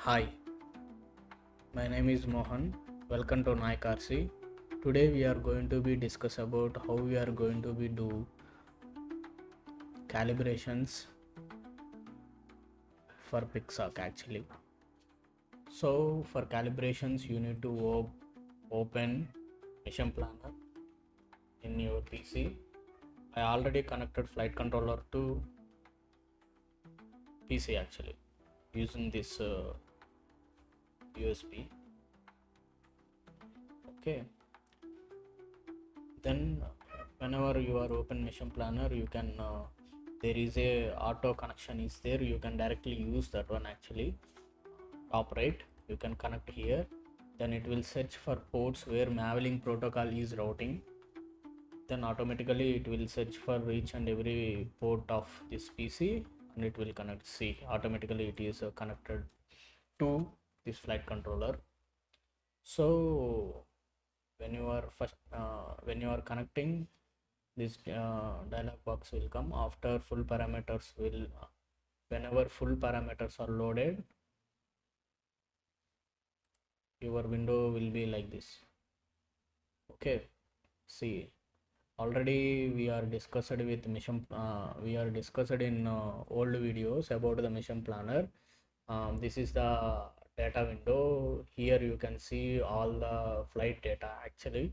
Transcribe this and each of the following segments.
Hi, my name is Mohan. Welcome to Nike RC. Today we are going to be discuss about how we are going to be do calibrations for Pixhawk actually. So for calibrations you need to open Mission Planner in your PC. I already connected flight controller to PC actually using this USB. Okay, then whenever you are open Mission Planner you can there is a auto connection is there, you can directly use that one actually. Top right you can connect here, then it will search for ports where Maveling protocol is routing, then automatically it will search for each and every port of this PC and it will connect. See, automatically it is connected to this flight controller. So when you are connecting, this dialog box will come. After full parameters will whenever full parameters are loaded, your window will be like this. Okay, see, already we are discussed with mission we are discussed in old videos about the Mission Planner. This is the data window. Here you can see all the flight data actually.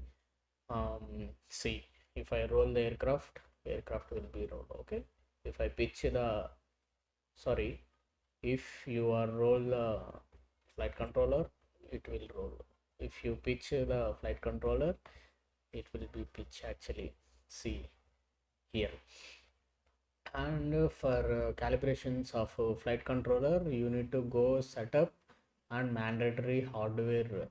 See, if I roll the aircraft will be rolled. Okay, if I pitch the sorry, if you are roll the flight controller, it will roll. If you pitch the flight controller, it will be pitch actually. See here. And for calibrations of flight controller, you need to go setup and mandatory hardware.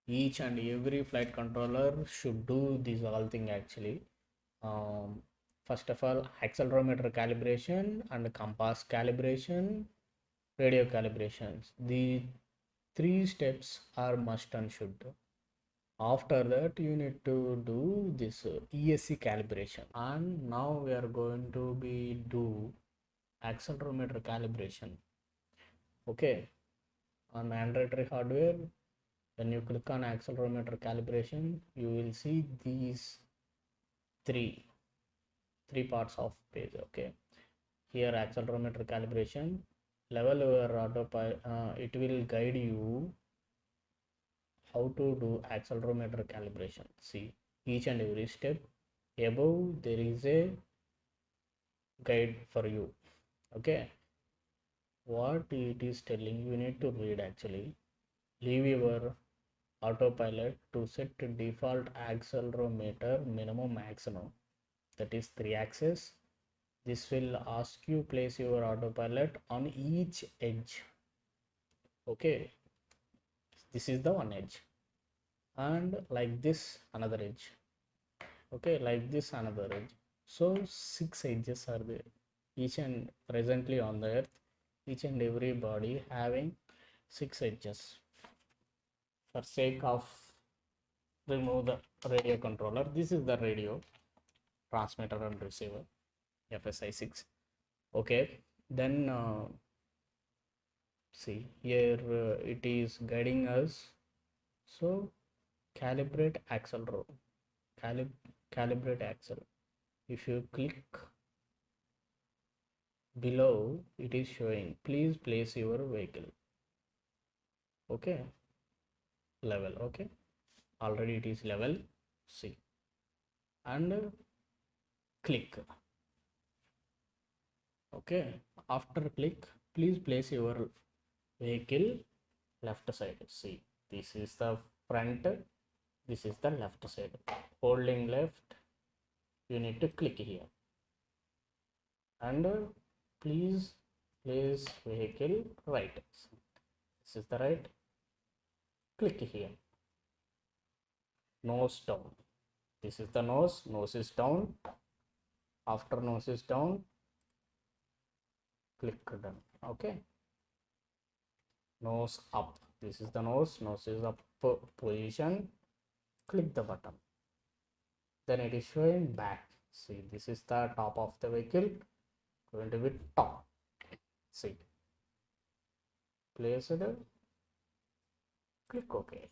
Each and every flight controller should do this all thing actually. First of all, accelerometer calibration and compass calibration, radio calibrations. The three steps are must and should. After that you need to do this ESC calibration, and now we are going to be do accelerometer calibration. Okay, on mandatory hardware, when you click on accelerometer calibration, you will see these three parts of page. Okay, here accelerometer calibration level your ArduPilot, it will guide you how to do accelerometer calibration. See, each and every step above there is a guide for you. Okay, what it is telling you need to read actually. Leave your ArduPilot to set default accelerometer minimum maximum, that is 3 axis. This will ask you place your ArduPilot on each edge. Okay, this is the one edge, and like this another edge. Okay, like this another edge. So 6 edges are there, each and presently on the earth, each and every body having 6 edges. For sake of remove the radio controller, this is the radio transmitter and receiver FSI6. Okay, then see here it is guiding us. So calibrate calibrate axle. If you click below, it is showing please place your vehicle. Okay, level. Okay, already it is level. See, and click. Okay, after click, please place your vehicle left side. See, this is the front, this is the left side. Holding left, you need to click here, and please place vehicle right. This is the right. Click here. Nose down. This is the nose. Nose is down. After nose is down, click done. Okay. Nose up. This is the nose. Nose is up position. Click the button. Then it is showing back. See, this is the top of the vehicle. Going to be top. See. placed, click OK.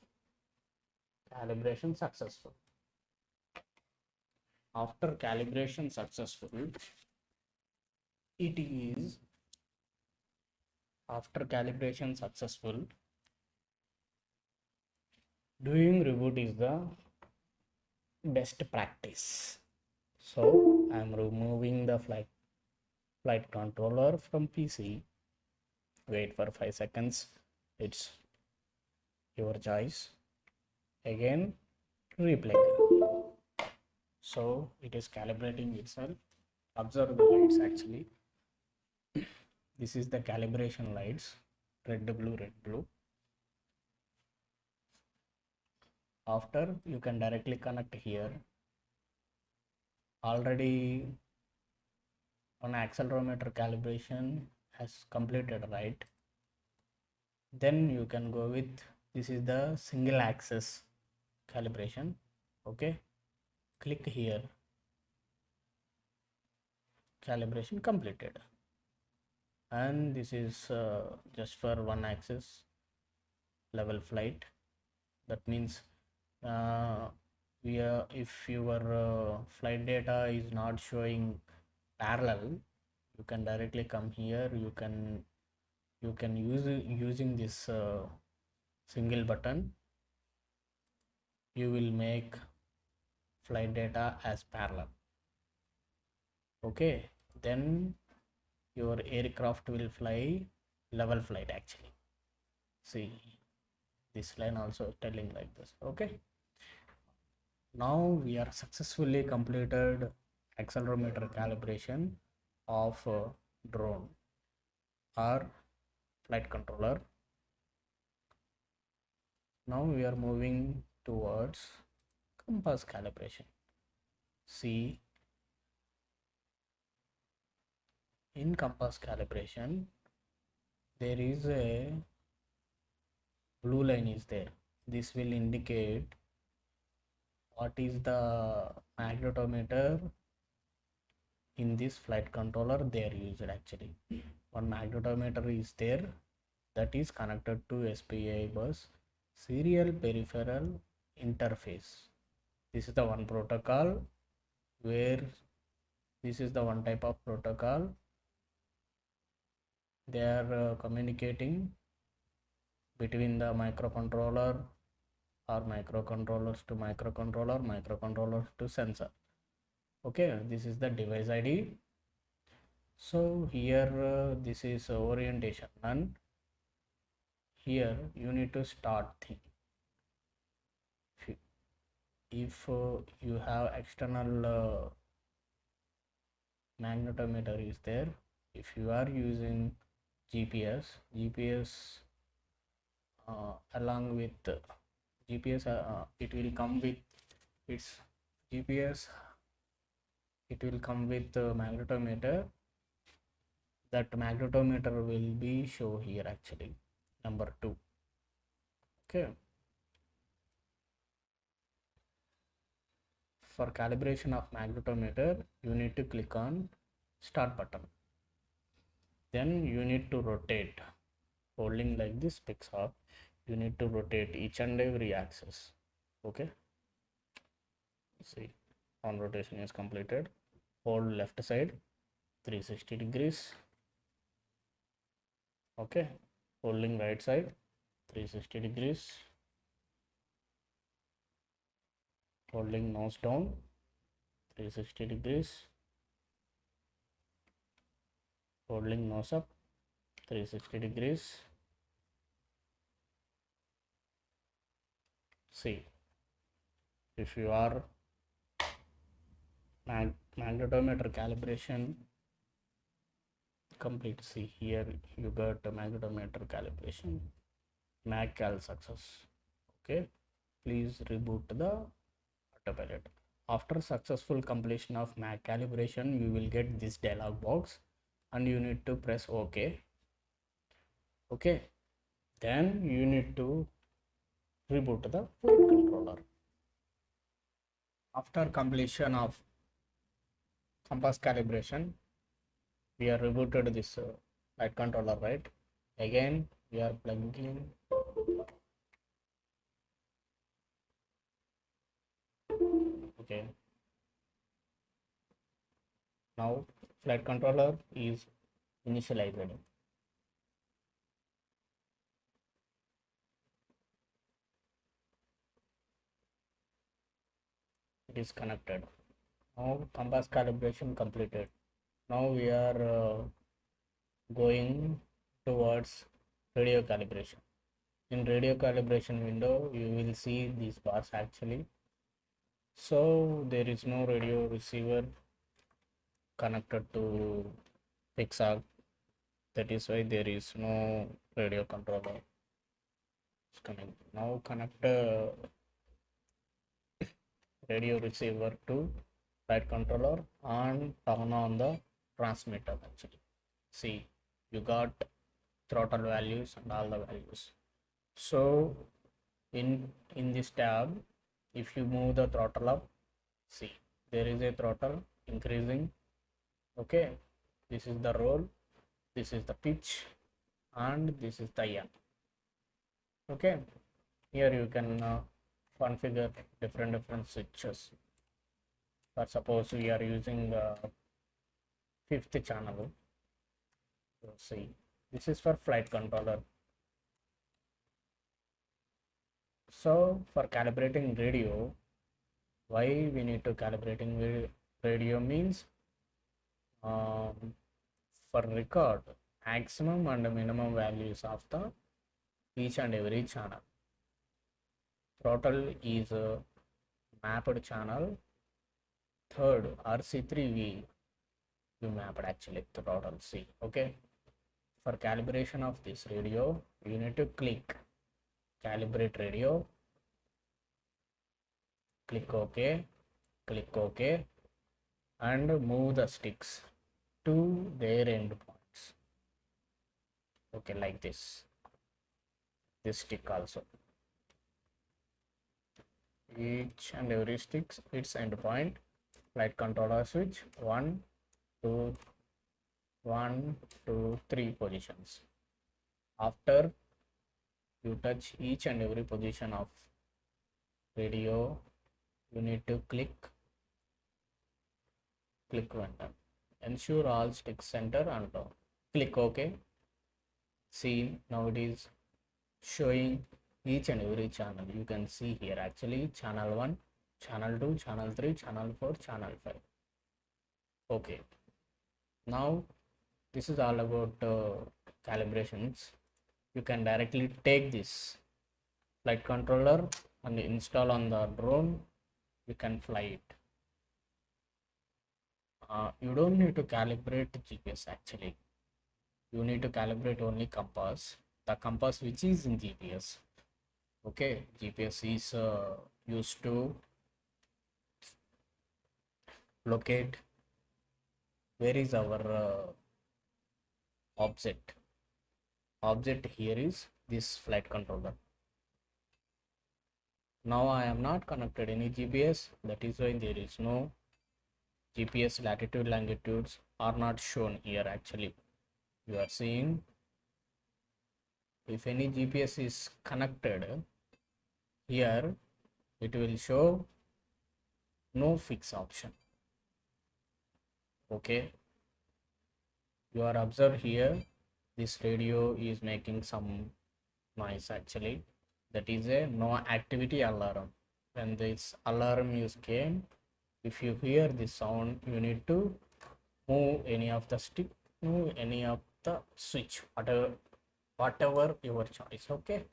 Calibration successful. After calibration successful, it is after calibration successful, doing reboot is the best practice. So I'm removing the flight controller from PC. Wait for 5 seconds. It's your choice. Again, replug. So it is calibrating itself. Observe the lights actually. This is the calibration lights. Red, blue, red, blue. After, you can directly connect here. Already on accelerometer calibration has completed, right? Then you can go with, this is the single axis calibration. Okay, click here, calibration completed. And this is just for one axis level flight. That means if your flight data is not showing parallel, you can directly come here. You can use using this single button, you will make flight data as parallel. Okay, then your aircraft will fly level flight actually. See, this line also telling like this. Okay, now we are successfully completed accelerometer calibration of drone or flight controller. Now we are moving towards compass calibration. See, in compass calibration, there is a blue line is there. This will indicate what is the magnetometer in this flight controller they are used actually. One magnetometer is there that is connected to SPI bus serial peripheral interface. This is the one protocol where this is the one type of protocol they are communicating between the microcontroller or microcontrollers to microcontrollers to sensor. Okay, this is the device ID. So here this is orientation, and here you need to start thing. If you have external magnetometer is there, if you are using GPS along with GPS it will come with its GPS, it will come with magnetometer. That magnetometer will be show here actually, number 2. Okay, for calibration of magnetometer you need to click on start button, then you need to rotate, holding like this Pixhawk, you need to rotate each and every axis. Okay, see, on rotation is completed. Hold left side 360 degrees. Okay, holding right side 360 degrees, holding nose down 360 degrees, holding nose up 360 degrees. See, if you are magnetometer calibration complete, see here you got a magnetometer calibration, mag cal success. Okay, please reboot the ArduPilot. After successful completion of mag calibration, you will get this dialog box and you need to press OK. Okay, then you need to reboot the flight controller. After completion of compass calibration, we are rebooted this flight controller, right? Again, we are plugging. Okay, now flight controller is initialized. It is connected. Now compass calibration completed. Now we are going towards radio calibration. In radio calibration window, you will see these bars actually. So there is no radio receiver connected to Pixhawk. That is why there is no radio controller. Now connect radio receiver to flight controller and turn on the transmitter actually. See, you got throttle values and all the values. So in this tab, if you move the throttle up, see there is a throttle increasing. Okay, this is the roll, this is the pitch, and this is the yaw. Okay, here you can configure different switches. For suppose we are using fifth channel. So see, this is for flight controller. So for calibrating radio, why we need to calibrating radio means for record maximum and minimum values of the each and every channel. Throttle is a mapped channel. Third RC3V you mapped actually throttle. See, okay, for calibration of this radio you need to click calibrate radio, click OK, and move the sticks to their endpoints. Okay, like this stick also, each and every stick its endpoint. Flight controller switch 1 2 1 2 3 positions. After you touch each and every position of radio, you need to click button. Ensure all sticks center and top. Click OK. See, now it is showing each and every channel. You can see here actually channel 1, channel 2, channel 3, channel 4, channel 5. Okay, now this is all about calibrations. You can directly take this flight controller and install on the drone. You can fly it. You don't need to calibrate GPS actually. You need to calibrate only compass, the compass which is in GPS. Okay, GPS is used to locate where is our object here is this flight controller. Now I am not connected any GPS, that is why there is no GPS latitude longitudes are not shown here actually. You are seeing if any GPS is connected here, it will show no fix option. Okay, you are observed here this radio is making some noise actually. That is a no activity alarm. When this alarm is came, if you hear this sound, you need to move any of the stick, move any of the switch, whatever your choice. Okay,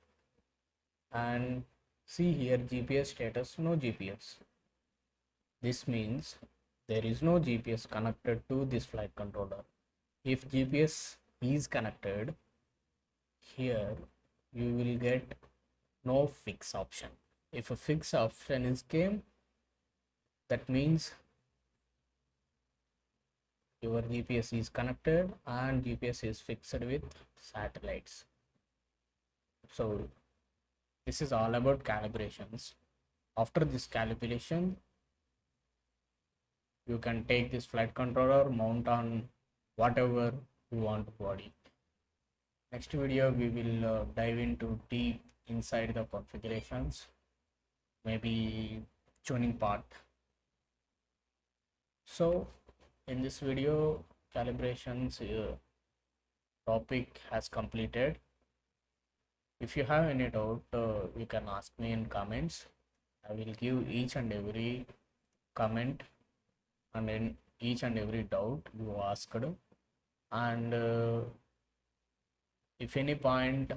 and see here GPS status, no GPS. This means there is no GPS connected to this flight controller. If GPS is connected here, you will get no fix option. If a fix option is came, that means your GPS is connected and GPS is fixed with satellites. So this is all about calibrations. After this calibration, you can take this flight controller, mount on whatever you want body. Next video we will dive into deep inside the configurations, maybe tuning part. So in this video, calibrations topic has completed. If you have any doubt, you can ask me in comments. I will give each and every comment and in each and every doubt you asked. And if any point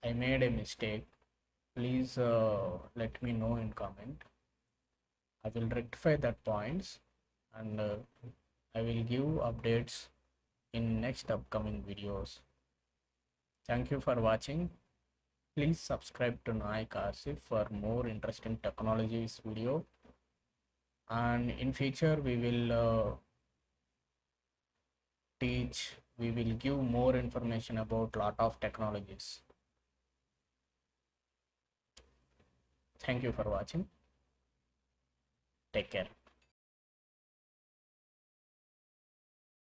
I made a mistake, please let me know in comment. I will rectify that points, and I will give updates in next upcoming videos. Thank you for watching. Please subscribe to Naik RC for more interesting technologies video, and in future we will we will give more information about lot of technologies. Thank you for watching. Take care.